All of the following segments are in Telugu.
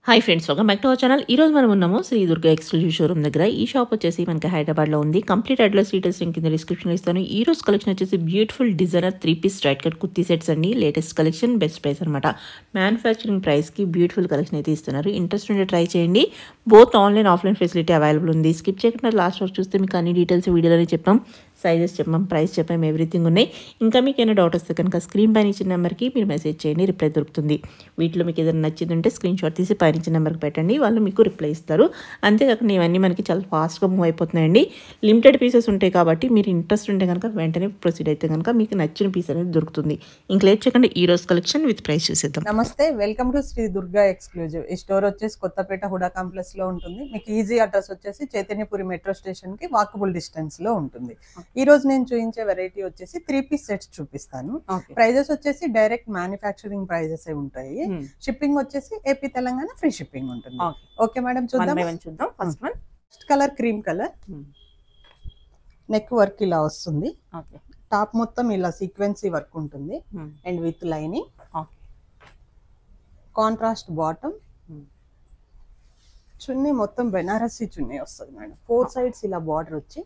Hi friends, welcome back to our channel. ఈరోజు మనం ఉన్నాము శ్రీ దుర్గా ఎక్స్క్లూజివ్ షోరూమ్ దగ్గర. ఈ షాప్ వచ్చేసి మనకి హైదరాబాద్లో ఉంది. కంప్లీట్ అడ్రస్ డీటెయిల్స్ లింక్ కింద డిస్క్రిప్షన్లో ఇస్తాను. ఈ రోజు కలెక్షన్ వచ్చేసి beautiful designer 3-piece straight cut kurti sets అండి. లేటెస్ట్ కలెక్షన్, బెస్ట్ ప్రైస్ అనమాట. మ్యానుఫ్యాక్చరింగ్ ప్రైస్కి బ్యూటిఫుల్ కలెక్షన్ అయితే ఇస్తున్నారు. ఇంట్రెస్ట్ ఉంటే ట్రై చేయండి. Both online offline facility available ఉంది. స్కిప్ చేయకుండా లాస్ట్ వరకు చూస్తే మీకు అన్ని డీటెయిల్స్ వీడియోలోనే చెప్పాం. సైజెస్ చెప్పాం, ప్రైస్ చెప్పాం, ఎవ్రీథింగ్ ఉన్నాయి. ఇంకా మీకు ఏమైనా డౌట్ వస్తే కనుక స్క్రీన్ పైన ఇచ్చిన నెంబర్కి మీరు మెసేజ్ చేయండి, రిప్లై దొరుకుతుంది. వీటిలో మీకు ఏదైనా నచ్చింది ఉంటే స్క్రీన్ షాట్ తీసి పైన ఇచ్చిన నెంబర్కి పెట్టండి, వాళ్ళు మీకు రిప్లై ఇస్తారు. అంతేకాకుండా ఇవన్నీ మనకి చాలా ఫాస్ట్గా మూవ్ అయిపోతున్నాయండి. లిమిటెడ్ పీసెస్ ఉంటాయి కాబట్టి మీరు ఇంట్రెస్ట్ ఉంటే కనుక వెంటనే ప్రొసీడ్ అయితే కనుక మీకు నచ్చిన పీస్ అనేది దొరుకుతుంది. ఇంక లేట్ చేయకుండా ఈ రోజు కలెక్షన్ విత్ ప్రైస్ చూసేద్దాం. నమస్తే, welcome to Sri Durga exclusive. ఈ స్టోర్ వచ్చేసి కొత్తపేట హుడా కాంప్లెక్స్ లో ఉంటుంది. మీకు ఈజీ అడ్రస్ వచ్చేసి చైతన్యపురి మెట్రో స్టేషన్ కి వాకబుల్ డిస్టెన్స్ లో ఉంటుంది. ఈ రోజు నేను చూపించే వెరైటీ వచ్చేసి 3-piece సెట్స్ చూపిస్తాను. ప్రైజెస్ వచ్చేసి డైరెక్ట్ మ్యానుఫ్యాక్చరింగ్ ప్రైజెస్ ఉంటాయి. షిప్పింగ్ వచ్చేసి ఏపీ తెలంగాణ ఫ్రీ షిప్పింగ్ ఉంటుంది. ఓకే మేడం, చూద్దాం. First colour cream colour, neck work ఇలా వస్తుంది. టాప్ మొత్తం ఇలా సీక్వెన్సీ వర్క్ ఉంటుంది and with lining. Contrast bottom, chunni మొత్తం బెనారసీ చున్నీ వస్తుంది మేడం. 4 sides ఇలా బార్డర్ వచ్చి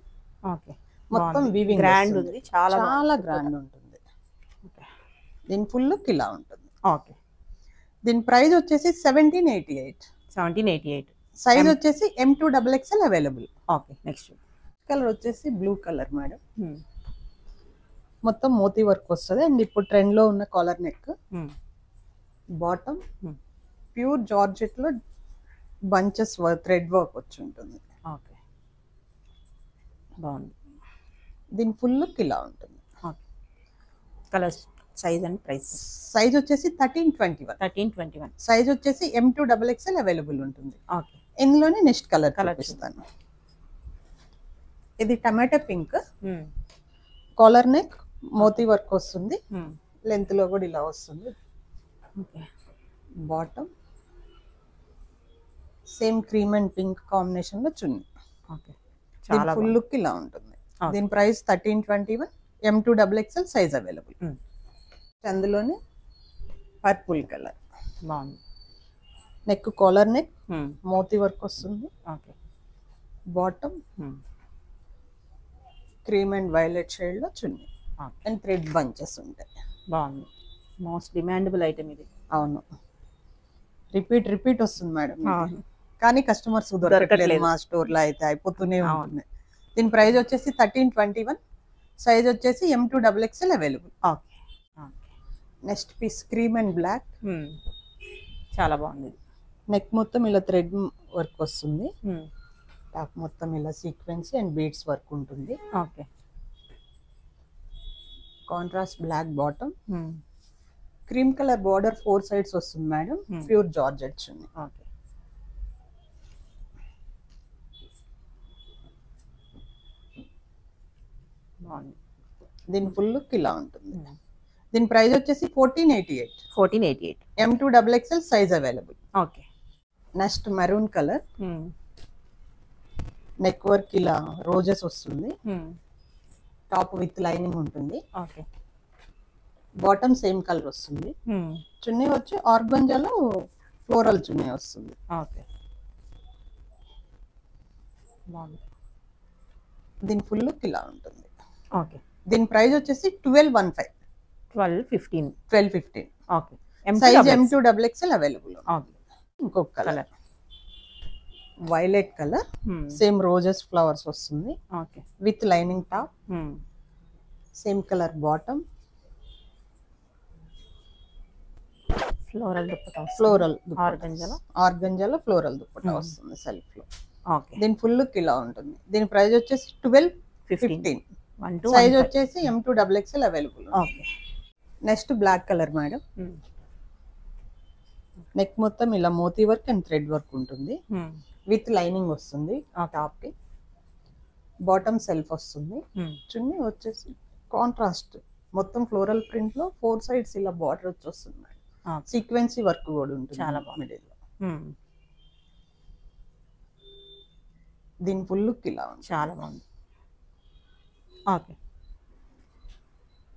మొత్తం వీవింగ్ గ్రాండ్ ఉంది. చాలా గ్రాండ్ ఉంటుంది. దీని ఫుల్ లుక్ ఇలా ఉంటుంది. దీని ప్రైస్ వచ్చేసి 1788. సైజ్ వచ్చేసి M2XXL అవైలబుల్. నెక్స్ట్ కలర్ వచ్చేసి బ్లూ కలర్ మేడం. మొత్తం మోతీ వర్క్ వస్తుంది అండ్ ఇప్పుడు ట్రెండ్ లో ఉన్న collar neck. Bottom pure georgette లో బంచెస్ థ్రెడ్ వర్క్ వచ్చి ఉంటుంది. బాగుంది. దీని ఫుల్ లుక్ ఇలా ఉంటుంది. Colours, size and price. Size వచ్చేసి 1321. సైజ్ వచ్చేసి M2XXL అవైలబుల్ ఉంటుంది. ఇందులోనే నెక్స్ట్ కలర్ చూపిస్తాను. ఇది టమాటో పింక్, కాలర్ నెక్, మోతీ వర్క్ వస్తుంది. లెంత్ లో కూడా ఇలా వస్తుంది. Bottom same cream and pink combination లో చున్నీ. ఫుల్ లుక్ ఇలా ఉంటుంది. దీని ప్రైస్ 1321. M2XXL size available. అందులోనే purple colour, neck collar neck, మోతీ వర్క్ వస్తుంది. Bottom cream and violet shade లో చున్నీ అండ్ థ్రెడ్ బంచెస్ ఉంటాయి. బాగుంది. మోస్ట్ డిమాండబుల్ ఐటమ్ ఇది. అవును, రిపీట్ వస్తుంది మేడం. కానీ కస్టమర్స్ దొరకట్లేదు. మా స్టోర్ లో అయితే అయిపోతూనే ఉంటుంది. దీని ప్రైస్ వచ్చేసి 1321. సైజ్ వచ్చేసి M2XXL available. Next piece cream and black, చాలా బాగుంది. నెక్ మొత్తం ఇలా థ్రెడ్ వర్క్ వస్తుంది. టాప్ మొత్తం ఇలా సీక్వెన్స్ అండ్ బీడ్స్ వర్క్ ఉంటుంది. Contrast black bottom, cream colour border 4 sides వస్తుంది మేడం. Pure georgette chunni. దీని ఫుల్ లుక్ ఇలా ఉంటుంది. దీని ప్రైస్ వచ్చేసి 1488. M2XXL size available. Next maroon colour, neck work ఇలా రోజెస్ వస్తుంది. టాప్ విత్ లైనింగ్ ఉంటుంది. బాటమ్ సేమ్ కలర్ వస్తుంది. చున్నీ వచ్చి ఆర్గంజాలో ఫ్లోరల్ చున్నీ వస్తుంది. దీని ఫుల్ లుక్ ఇలా ఉంటుంది. దీని ప్రైస్ వచ్చేసి 1215. Size M2XXL available. ఇంకొక colour violet colour, same roses flowers వస్తుంది with lining top. Same colour bottom, floral ఆర్గంజాలో ఫ్లోరల్ దుప్పటా వస్తుంది సెల్ఫ్ లో. దీని ఫుల్ లుక్ ఇలా ఉంటుంది. దీని ప్రైస్ వచ్చేసి 1215. సైజ్ వచ్చేసి M2XXL available. Next black colour madam. Neck మొత్తం ఇలా moti work and thread work ఉంటుంది. విత్ లైనింగ్ వస్తుంది టాప్ కి. బాటమ్ సెల్ఫ్ వస్తుంది. చున్నీ వచ్చేసి కాంట్రాస్ట్ మొత్తం ఫ్లోరల్ ప్రింట్ లో 4 sides ఇలా బార్డర్ వచ్చి వస్తుంది మేడం. సీక్వెన్సీ వర్క్ కూడా ఉంటుంది చాలా మిడిల్ లో. దీని ఫుల్ లుక్ ఇలా ఉంది. చాలా బాగుంది.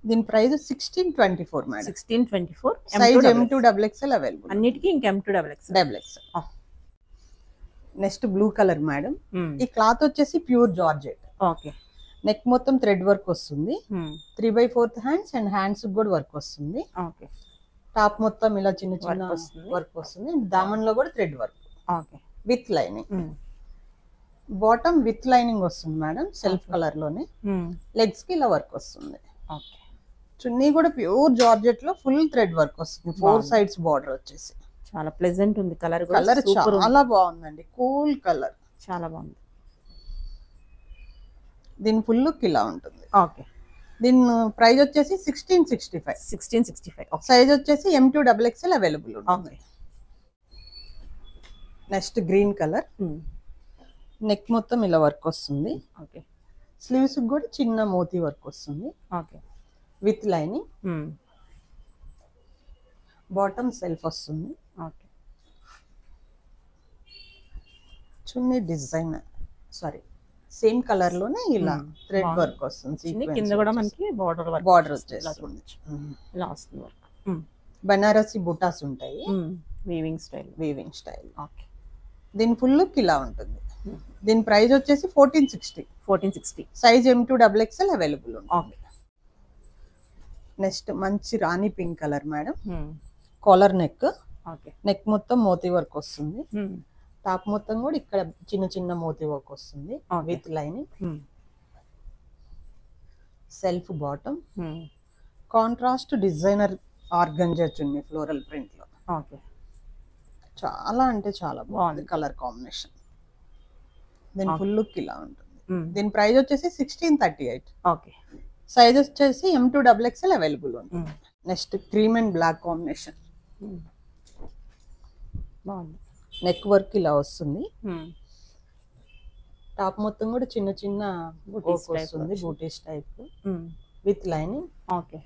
దీని price 1624 madam. 1624. Size M2 XXL available. అన్నిటికీ ఇంకా M2 XXL. Double XL. Next blue colour madam. ఈ క్లాత్ వచ్చేసి ప్యూర్ జార్జెట్. ఓకే. నెక్ మొత్తం థ్రెడ్ వర్క్ వస్తుంది. 3/4 హ్యాండ్స్ అండ్ హ్యాండ్స్ కూడా వర్క్ వస్తుంది. ఓకే. టాప్ మొత్తం ఇలా చిన్న చిన్న వర్క్ వస్తుంది. దామన్ లో కూడా thread work. Okay. With lining. Bottom with lining వస్తుంది మేడం, సెల్ఫ్ కలర్ లోనే. లెగ్స్ కి ఇలా వర్క్ వస్తుంది. ఓకే. చున్నీ కూడా ప్యూర్ జార్జెట్ లో ఫుల్ థ్రెడ్ వర్క్ వస్తుంది. 4 సైడ్స్ బార్డర్ వచ్చేసి చాలా ప్లెజెంట్ ఉంది. కలర్ చాలా బాగుందండి, కూల్ కలర్, చాలా బాగుంది. దీని ఫుల్ లుక్ ఇలా ఉంటుంది. ఓకే. దీని ప్రైస్ వచ్చేసి 1665. 1665. సైజ్ వచ్చేసి M2 XXL అవైలబుల్ ఉంటుంది. Next green colour. నెక్ మొత్తం ఇలా వర్క్ వస్తుంది. ఓకే. స్లీవ్స్ కూడా చిన్న మోతీ వర్క్ వస్తుంది. Okay. With lining. Bottom self వస్తుంది. ఓకే. చున్నీ డిజైన్ సేమ్ కలర్ లోనే ఇలా థ్రెడ్ వర్క్ వస్తుంది. కింద కూడా మనకి బార్డర్ వచ్చేస్తుంది. ఇలా వస్తుంది వర్క్. బనారసి బుటాస్ ఉంటాయి. Weaving style. ఓకే. దీని ఫుల్ లుక్ ఇలా ఉంటుంది. దీని ప్రైస్ వచ్చేసి 1460. సైజ్ M2 XXL అవైలబుల్ ఉంటుంది. నెక్స్ట్ మంచి రాణి pink colour madam. Collar neck. Neck మొత్తం మోతీ వర్క్ వస్తుంది. టాప్ మొత్తం కూడా ఇక్కడ చిన్న చిన్న మోతీ వర్క్ వస్తుంది. With lining. Self bottom. Contrast designer organza chunni floral print లో. ఓకే. చాలా అంటే చాలా బాగుంది కలర్ కాంబినేషన్. దీని ఫుల్ లుక్ ఇలా ఉంటుంది. దీని ప్రైస్ వచ్చేసి 1638. ఓకే. సైజ్ వచ్చేసి M2 XXL అవైలబుల్ ఉంటుంది. Next cream and black combination. బాగుంది. నెక్ వర్క్ ఇలా వస్తుంది. టాప్ మొత్తం కూడా చిన్న చిన్న వస్తుంది, బూటీస్ type with lining. Okay.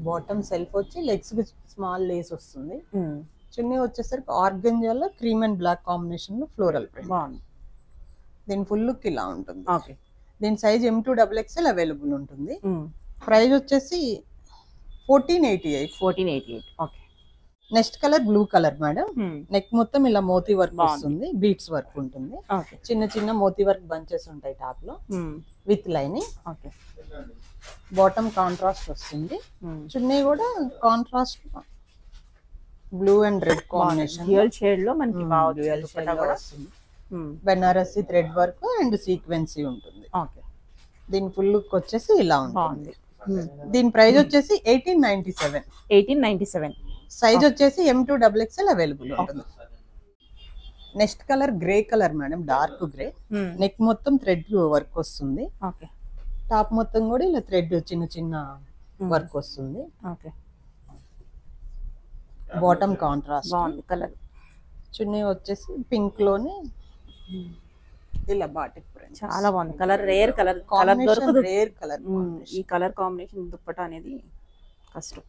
Bottom self వచ్చి లెగ్స్ స్మాల్ లేస్ వస్తుంది. చున్నీ వచ్చేసరికి ఆర్గంజాలో క్రీమ్ అండ్ బ్లాక్ కాంబినేషన్ లో ఫ్లోరల్ ప్రింట్. బాగుంది. దీని ఫుల్ లుక్ ఇలా ఉంటుంది. ఓకే. దీని సైజ్ M2 XXL అవైలబుల్ ఉంటుంది. ప్రైస్ వచ్చేసి 1488. Okay. Next colour blue colour madam. Neck మొత్తం ఇలా మోతీ వర్క్ వస్తుంది, బీట్స్ వర్క్ ఉంటుంది. చిన్న చిన్న మోతీ వర్క్ బంచెస్ ఉంటాయి టాప్ లో with lining. Okay. Bottom contrast వస్తుంది. చున్నీ కూడా contrast blue and red combination dual shade లో మనకి వస్తుంది. బెనారసి థ్రెడ్ వర్క్ అండ్ సీక్వెన్సీ ఉంటుంది. ఓకే. దీని ఫుల్ లుక్ వచ్చేసి ఇలా ఉంటుంది. దీని ప్రైస్ వచ్చేసి 1897. సైజ్ వచ్చేసి M2 XXL అవైలబుల్ ఉంటుంది. Next colour grey colour madam, dark grey. Neck మొత్తం థ్రెడ్ వర్క్ వస్తుంది. ఓకే. టాప్ మొత్తం కూడా ఇలా థ్రెడ్ చిన్న చిన్న వర్క్ వస్తుంది. ఓకే. Bottom contrast colour. చున్నీ వచ్చేసి పింక్ లోనే ఇలా బాటిక్ ప్రింట్. చాలా బాగుంది కలర్. రేర్ కలర్ దొరకదు. Rare colour. ఈ కలర్ కాంబినేషన్ దుప్పట అనేది కష్టం.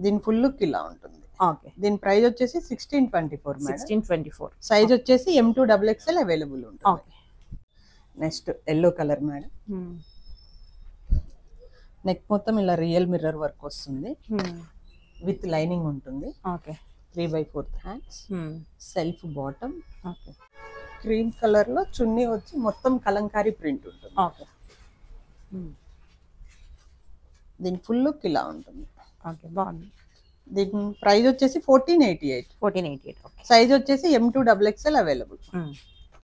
దీని ఫుల్ లుక్ ఇలా ఉంటుంది. ఓకే. దీని ప్రైస్ వచ్చేసి 1624 మేడం. 1624. సైజ్ వచ్చేసి M2 XXL అవైలబుల్ ఉంటుంది. Okay. Next yellow colour madam. Neck మొత్తం ఇలా రియల్ మిర్రర్ వర్క్ వస్తుంది. విత్ లైనింగ్ ఉంటుంది. Okay. 3/4 hands. Self bottom. Okay. Cream colour లో చున్నీ వచ్చి మొత్తం కలంకారీ ప్రింట్ ఉంటుంది. ఓకే. దీని ఫుల్ లుక్ ఇలా ఉంటుంది. ఓకే. బాగుంది. దీని ప్రైస్ వచ్చేసి 1488. ఓకే. సైజ్ వచ్చేసి M2 XXL available.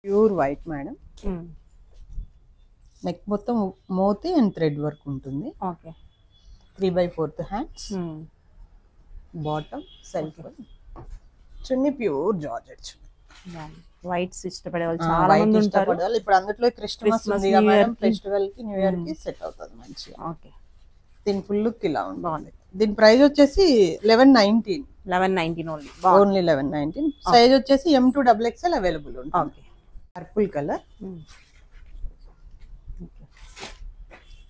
Pure white madam. Neck మొత్తం మోతీ అండ్ థ్రెడ్ వర్క్ ఉంటుంది. ఓకే. 3/4 హ్యాండ్స్. Bottom self. చున్నీ ప్యూర్ జార్జెట్. వైట్స్ ఇష్టపడే వాళ్ళు చాలా మంది ఉంటారు. ఇప్పుడు అందులో క్రిస్మస్ ఉంది కదా మేడం, ఫెస్టివల్ కి న్యూ ఇయర్ కి సెట్ అవుతుంది మంచిగా. ఓకే. దీని ఫుల్ లుక్ ఇలా ఉంటుంది. దీని ప్రైస్ వచ్చేసి 1119 ఓన్లీ 1119. సైజ్ వచ్చేసి M2 XXL అవైలబుల్ ఉంటుంది. Purple colour.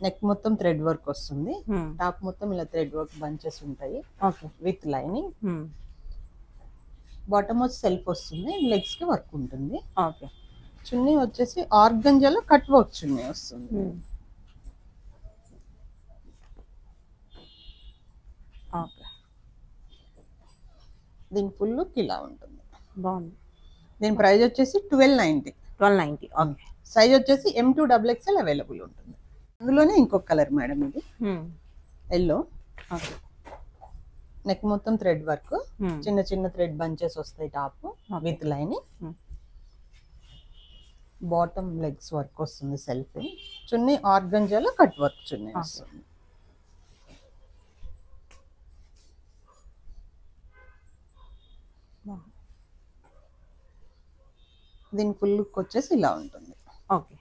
నెక్ మొత్తం థ్రెడ్ వర్క్ వస్తుంది. టాప్ మొత్తం ఇలా థ్రెడ్ వర్క్ బంచెస్ ఉంటాయి విత్ లైనింగ్. బాటమ్ వచ్చి సెల్ఫ్ వస్తుంది, లెగ్స్ కి వర్క్ ఉంటుంది. ఓకే. చున్నీ వచ్చేసి ఆర్గంజాలో కట్ వర్క్ చున్నీ వస్తుంది. ఓకే. దీని ఫుల్ లుక్ ఇలా ఉంటుంది. బాగుంది. దీని ప్రైస్ వచ్చేసి 1290. 1290. ఓకే. సైజ్ వచ్చేసి M2XXL అవైలబుల్ ఉంటుంది. అందులోనే ఇంకొక కలర్ మేడం ఇది ఎల్లో. ఓకే. నెక్ మొత్తం థ్రెడ్ వర్క్, చిన్న చిన్న థ్రెడ్ బంచెస్ వస్తాయి top with lining. Bottom legs work వస్తుంది సెల్ఫ్. చున్నీ ఆర్గంజాలో కట్ వర్క్ చున్నీ వస్తుంది. దీని ఫుల్ లుక్ వచ్చేసి ఇలా ఉంటుంది. ఓకే.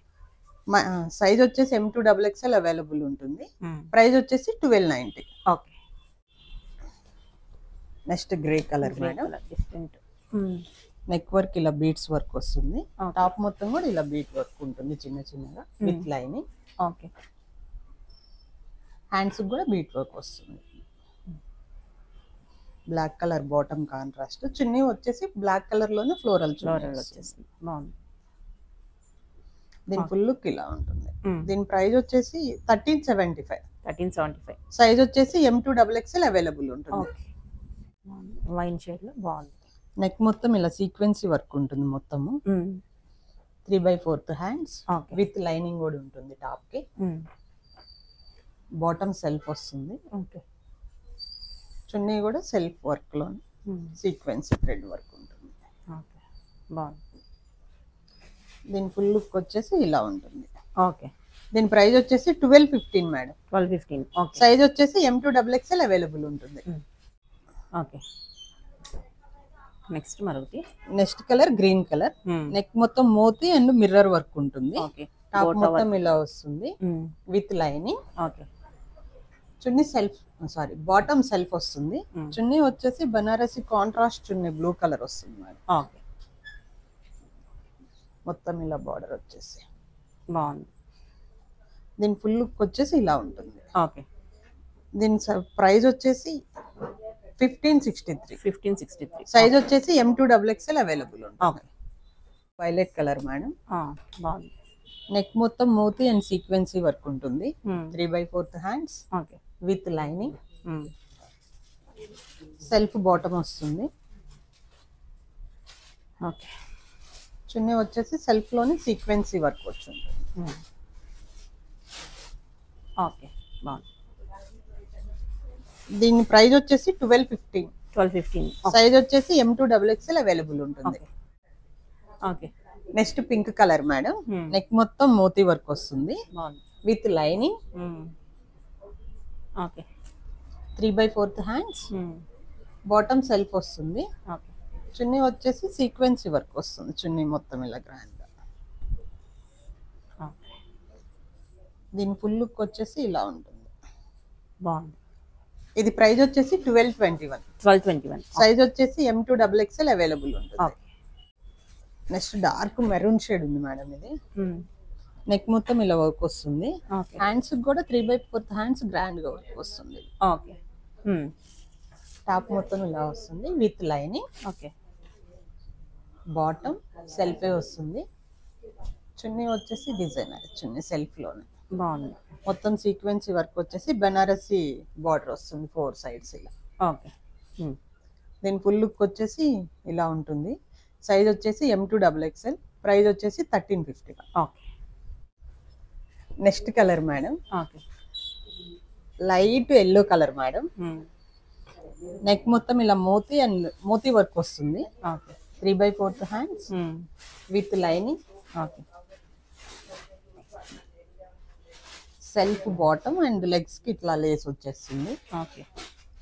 సైజ్ వచ్చేసి M2XXL అవైలబుల్ ఉంటుంది. ప్రైస్ వచ్చేసి 1290. Okay. Next grey colour madam. Different. Neck work ఇలా బీట్స్ వర్క్ వస్తుంది. టాప్ మొత్తం కూడా ఇలా బీట్ వర్క్ ఉంటుంది చిన్న చిన్నగా విత్ లైనింగ్. ఓకే. హ్యాండ్స్ కూడా బీట్ వర్క్ వస్తుంది. బ్లాక్ కలర్ బాటమ్ కాంట్రాస్ట్, చున్నీ వచ్చేసి బ్లాక్ కలర్ లోనే ఫ్లోరల్ వచ్చేసింది. బాగుంది. దీని ఫుల్ లుక్ ఇలా ఉంటుంది. దీని ప్రైస్ వచ్చేసి 1375. 1375. సైజ్ వచ్చేసి M2XXL అవైలబుల్ ఉంటుంది. వైన్ షేడ్ లో బాగుంది. నెక్ మొత్తం ఇలా సీక్వెన్సీ వర్క్ ఉంటుంది. మొత్తము 3/4 హ్యాండ్స్ విత్ లైనింగ్ కూడా ఉంటుంది టాప్ కి. బాటమ్ సెల్ఫ్ వస్తుంది. ఓకే. చున్నీ కూడా సెల్ఫ్ వర్క్ లో సీక్వెన్సీ థ్రెడ్ వర్క్ ఉంటుంది. ఓకే. బాగుంది. దీని ఫుల్ లుక్ వచ్చేసి ఇలా ఉంటుంది. ఓకే. దీని ప్రైస్ వచ్చేసి 1215 మేడం. 1215. ఓకే. సైజ్ వచ్చేసి M2XXL అవైలబుల్ ఉంటుంది. ఓకే. నెక్స్ట్ మరొకటి. Next colour green colour. Neck మొత్తం మోతీ అండ్ మిర్రర్ వర్క్ ఉంటుంది. ఓకే. టాప్ మొత్తం ఇలా వస్తుంది with lining. Okay. Chunni self bottom self వస్తుంది. చున్నీ వచ్చేసి బనారసి కాంట్రాస్ట్ చున్నీ బ్లూ కలర్ వస్తుంది మేడం. ఓకే. మొత్తం ఇలా బార్డర్ వచ్చేసి బాగుంది. దీని ఫుల్ లుక్ వచ్చేసి ఇలా ఉంటుంది. ఓకే. దీని ప్రైస్ వచ్చేసి 1563. 1563. సైజ్ వచ్చేసి M2XXL అవైలబుల్ ఉంటుంది. ఓకే. Violet colour madam. బాగుంది. నెక్ మొత్తం మోతీ అండ్ సీక్వెన్సీ వర్క్ ఉంటుంది. 3/4 hands okay. With lining. Self bottom వస్తుంది. ఓకే. చున్నీ వచ్చేసి సెల్ఫ్ లోని సీక్వెన్సీ వర్క్ వచ్చింది. ఓకే. బాగుంది. దీని ప్రైస్ వచ్చేసి 1215. 1215. సైజ్ వచ్చేసి M2XXL అవైలబుల్ ఉంటుంది. Okay. Next pink colour madam. Neck మొత్తం మోతీ వర్క్ వస్తుంది with lining. Okay. 3/4 hands. Bottom self వస్తుంది. ఓకే. చున్నీ వచ్చేసి సీక్వెన్సీ వర్క్ వస్తుంది. చున్నీ మొత్తం ఇలా గ్రాండ్ గా. దీని ఫుల్ లుక్ వచ్చేసి ఇలా ఉంటుంది. బాగుంది. ఇది ప్రైస్ వచ్చేసి 1221. 1221. సైజ్ వచ్చేసి M2XXL అవైలబుల్ ఉంటుంది. నెక్స్ట్ డార్క్ మెరూన్ షేడ్ ఉంది మేడం. ఇది నెక్ మొత్తం ఇలా వర్క్ వస్తుంది. హ్యాండ్స్ కూడా 3/4 హ్యాండ్స్ గ్రాండ్ గా వర్క్ వస్తుంది. ఓకే. టాప్ మొత్తం ఇలా వస్తుంది విత్ లైనింగ్. ఓకే. బాటమ్ సెల్ఫే వస్తుంది. చున్నీ వచ్చేసి డిజైనర్ చున్నీ సెల్ఫ్ లోనే బాగుంది. మొత్తం సీక్వెన్సీ వర్క్ వచ్చేసి బనారసి బార్డర్ వస్తుంది 4 సైడ్స్ ఇలా. ఓకే. దీని ఫుల్ లుక్ వచ్చేసి ఇలా ఉంటుంది. సైజ్ వచ్చేసి M2XXL. ప్రైస్ వచ్చేసి 1350. Okay. Next colour madam. Okay. Light yellow colour madam. Neck మొత్తం ఇలా మోతీ వర్క్ వస్తుంది. Okay. 3/4 hands with lining. Okay. Self bottom and legs కి ఇట్లా లేస్ వచ్చేస్తుంది. ఓకే.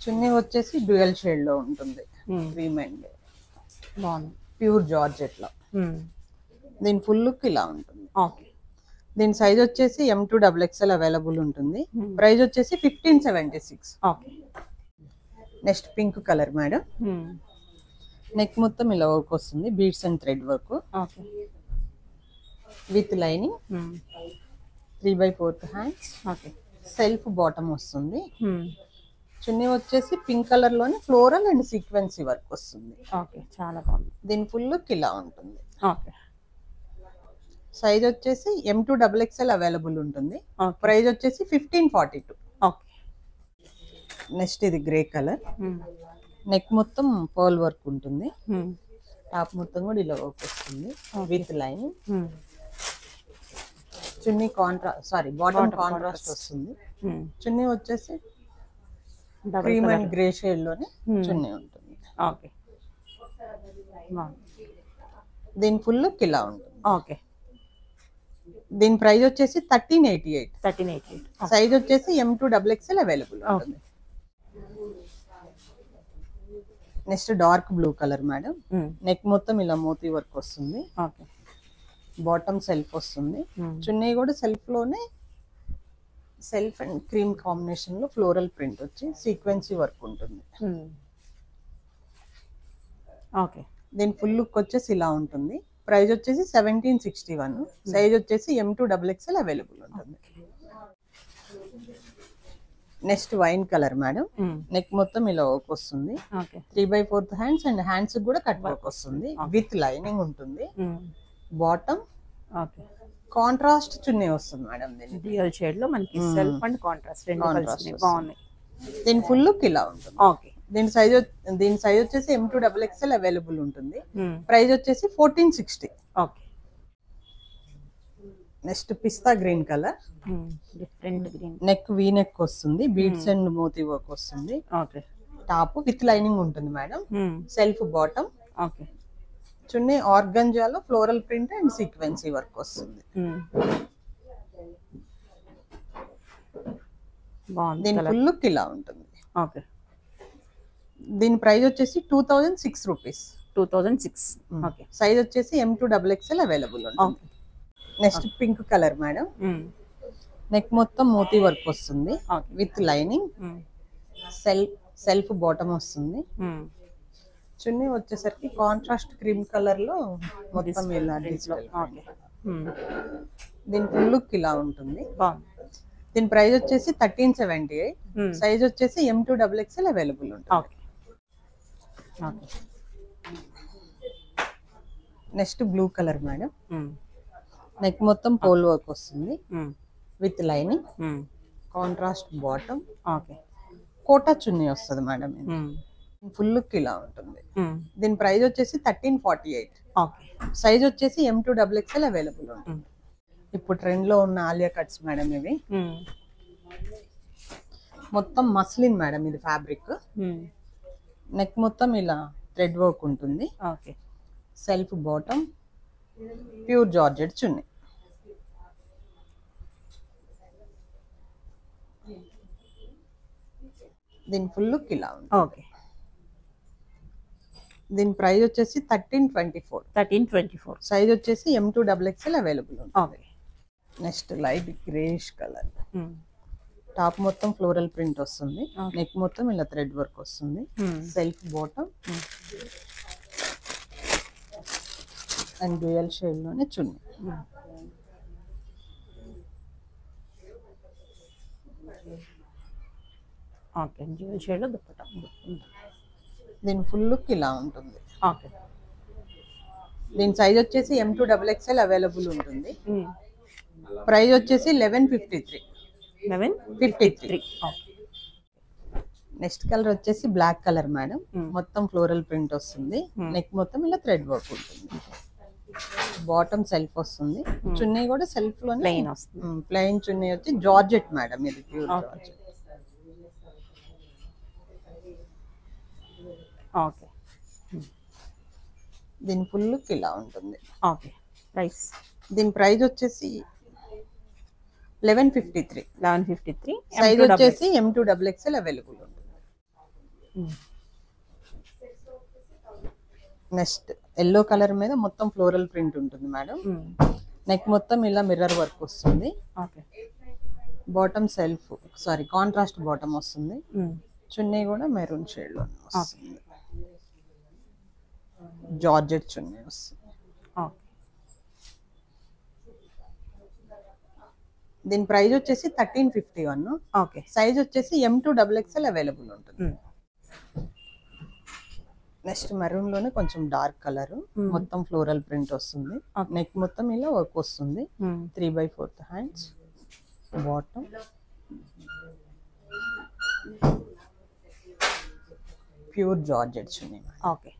చున్నీ వచ్చేసి డ్యూయల్ షేడ్ లో ఉంటుంది. క్రీమ్ అండ్ బాగుంది. ప్యూర్ జార్జెట్ లో. దీని ఫుల్ లుక్ ఇలా ఉంటుంది. ఓకే. దీని సైజ్ వచ్చేసి M2XXL అవైలబుల్ ఉంటుంది. ప్రైస్ వచ్చేసి 1576. Okay. Next pink colour madam. Neck మొత్తం ఇలా వర్క్ వస్తుంది beads and thread work. Okay. With lining. 3/4 hands. Okay. Self bottom వస్తుంది. చున్నీ వచ్చేసి పింక్ కలర్ లోనే ఫ్లోరల్ అండ్ సీక్వెన్సీ వర్క్ వస్తుంది. ఓకే. చాలా బాగుంది. దీని ఫుల్ లుక్ ఇలా ఉంటుంది. ఓకే. సైజ్ వచ్చేసి M2XXL అవైలబుల్ ఉంటుంది. ఓకే. ప్రైస్ వచ్చేసి 1542. ఓకే. నెక్స్ట్ ఇది గ్రే కలర్, నెక్ మొత్తం పర్ల్ వర్క్ ఉంటుంది, టాప్ మొత్తం కూడా ఇలా వర్క్ వస్తుంది with line. Chunni bottom contrast వస్తుంది. చున్నీ వచ్చేసి క్రీమ్ అండ్ గ్రే షేడ్ లోనే చున్నీ ఉంటుంది. ఓకే, దీని ఫుల్ లుక్ ఇలా ఉంటుంది. ఓకే. దీని ప్రైస్ వచ్చేసి 1388. 1388. సైజ్ వచ్చేసి M2 XXL అవైలబుల్ ఉంటుంది. Next dark blue colour madam, neck మొత్తం ఇలా మోతీ వర్క్ వస్తుంది, ఓకే. బాటమ్ సెల్ఫ్ వస్తుంది, చున్నీ కూడా సెల్ఫ్ లోనే సెల్ఫ్ అండ్ క్రీమ్ కాంబినేషన్ లో ఫ్లోరల్ ప్రింట్ వచ్చి సీక్వెన్సీ వర్క్ ఉంటుంది. ఓకే. దీని ఫుల్ లుక్ వచ్చేసి ఇలా ఉంటుంది. ప్రైస్ వచ్చేసి 1761. సైజ్ వచ్చేసి M2 XXL అవైలబుల్ ఉంటుంది. Next wine colour madam, neck మొత్తం ఇలా వర్క్ వస్తుంది, 3/4 హ్యాండ్స్ అండ్ హ్యాండ్స్ కూడా కట్ వర్క్ వస్తుంది విత్ లైనింగ్ ఉంటుంది. బాటమ్ కాంట్రాస్ట్ చున్నీ వస్తుంది మేడం. దీని డ్యూయల్ షేడ్ లో మనకి సెల్ఫ్ అండ్ కాంట్రాస్ట్ రెండు కలిసి బాగున్నాయి. దీని ఫుల్ లుక్ ఇలా ఉంటుంది. ఓకే. దీని సైజ్ వచ్చేసి M2 XXL అవైలబుల్ ఉంటుంది. ప్రైస్ వచ్చేసి 1460. ఓకే. నెక్స్ట్ పిస్తా green colour, different green, neck V neck వస్తుంది, బీడ్స్ అండ్ మోతీ వర్క్ వస్తుంది, ఓకే. టాప్ విత్ లైనింగ్ ఉంటుంది మేడం, సెల్ఫ్ బాటమ్, ఓకే. చున్నీ ఆర్గంజాలో ఫ్లోరల్ ప్రింట్ అండ్ సీక్వెన్సీ వర్క్ వస్తుంది. బాగుంది. దీని ఫుల్ లుక్ ఇలా ఉంటుంది. ఓకే. దీని ప్రైస్ వచ్చేసి 2006 రూపీస్. 2006. ఓకే. సైజ్ వచ్చేసి M2 XXL అవైలబుల్ ఉంటుంది. Next pink colour madam, neck మొత్తం మోతీ వర్క్ వస్తుంది విత్ లైనింగ్, సెల్ఫ్ బాటమ్ వస్తుంది, చున్నీ వచ్చేసరికి కాంట్రాస్ట్ క్రీమ్ కలర్ లో మొత్తం ఇలా డిజిటల్. దీని ఫుల్ లుక్ ఇలా ఉంటుంది. దీని ప్రైస్ వచ్చేసి 1378. సైజ్ వచ్చేసి M2 XXL అవైలబుల్ ఉంటుంది. Next blue colour madam, neck మొత్తం పోల్ వర్క్ వస్తుంది with lining, contrast bottom, Kota చున్నీ వస్తుంది మేడం. ఫుల్ లుక్ ఇలా ఉంటుంది. దీని ప్రైస్ వచ్చేసి 1348. సైజ్ వచ్చేసి M2 XXL అవైలబుల్ ఉంటుంది. ఇప్పుడు ట్రెండ్ లో ఉన్న ఆలియా కట్స్ మేడం ఇవి. మొత్తం మస్లిన్ మేడం ఇది ఫ్యాబ్రిక్. నెక్ మొత్తం ఇలా థ్రెడ్ వర్క్ ఉంటుంది, self bottom, pure georgette chunni. దీని ఫుల్ లుక్ ఇలా ఉంది. ఓకే. దీని ప్రైస్ వచ్చేసి 1324. 1324. సైజ్ వచ్చేసి M2 XXL అవైలబుల్ ఉంటుంది. Okay. Next light greyish colour, top మొత్తం ఫ్లోరల్ ప్రింట్ వస్తుంది, నెక్ మొత్తం ఇలా థ్రెడ్ వర్క్ వస్తుంది, self bottom and dual shade లోనే చున్నీ. ఓకే. డ్యూయల్ షేడ్ లో దుపట్టా. దీని ఫుల్ లుక్ ఇలా ఉంటుంది. ఓకే. దీని సైజ్ వచ్చేసి M2 XXL అవైలబుల్ ఉంటుంది. ప్రైస్ వచ్చేసి 1153. 1153. నెక్స్ట్ కలర్ వచ్చేసి బ్లాక్ కలర్ మేడం, మొత్తం ఫ్లోరల్ ప్రింట్ వస్తుంది, నెక్ మొత్తం ఇలా థ్రెడ్ వర్క్ ఉంటుంది, బాటమ్ సెల్ఫ్ వస్తుంది, చున్నీ కూడా సెల్ఫ్ లోనే ప్లెయిన్ వస్తుంది. ప్లెయిన్ చున్నీ వచ్చి జార్జెట్ మేడం, ఇది ప్యూర్ జార్జెట్. ఓకే. దీని ఫుల్ లుక్ ఇలా ఉంటుంది. ఓకే. ప్రైస్? దీని ప్రైస్ వచ్చేసి 1153. 1153. సైజ్ వచ్చేసి M2 XXL అవైలబుల్ ఉంటుంది. నెక్స్ట్ ఎల్లో కలర్ మీద మొత్తం ఫ్లోరల్ ప్రింట్ ఉంటుంది మేడం, నెక్ మొత్తం ఇలా మిర్రర్ వర్క్ వస్తుంది, బాటమ్ కాంట్రాస్ట్ బాటమ్ వస్తుంది, చున్నీ కూడా మెరూన్ షేడ్ లో వస్తుంది, జార్జెట్ చున్నీ వస్తుంది. దీని ప్రైస్ వచ్చేసి 1351. ఓకే. సైజ్ వచ్చేసి M2 XXL అవైలబుల్ ఉంటుంది. నెక్స్ట్ మెరూన్ లోనే కొంచెం డార్క్ కలర్, మొత్తం ఫ్లోరల్ ప్రింట్ వస్తుంది, నెక్ మొత్తం ఇలా వర్క్ వస్తుంది, 3/4 హ్యాండ్స్, బాటమ్ ప్యూర్ జార్జెట్ చున్నీ. ఓకే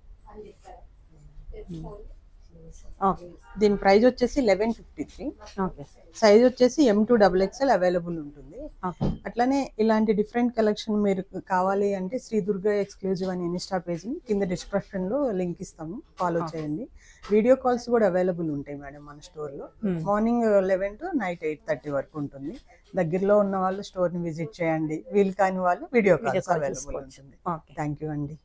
ఓకే దీని ప్రైస్ వచ్చేసి 1153. ఓకే సైజ్ వచ్చేసి M2XXL అవైలబుల్ ఉంటుంది. ఓకే అట్లనే ఇలాంటి డిఫరెంట్ కలెక్షన్ మీరు కావాలి అంటే శ్రీ దుర్గా ఎక్స్క్లూజివ్ అని ఇన్స్టా పేజ్ కింద డిస్క్రిప్షన్ లో లింక్ ఇస్తాము, ఫాలో చేయండి. వీడియో కాల్స్ కూడా అవైలబుల్ ఉంటాయి మేడం మన స్టోర్ లో. మార్నింగ్ 11 to నైట్ 8:30 వరకు ఉంటుంది. దగ్గరలో ఉన్న వాళ్ళు స్టోర్ ని విజిట్ చేయండి, వీలు కాని వాళ్ళు వీడియో కాల్స్ అవైలబుల్ ఉంటుంది. ఓకే థ్యాంక్ యూ అండి.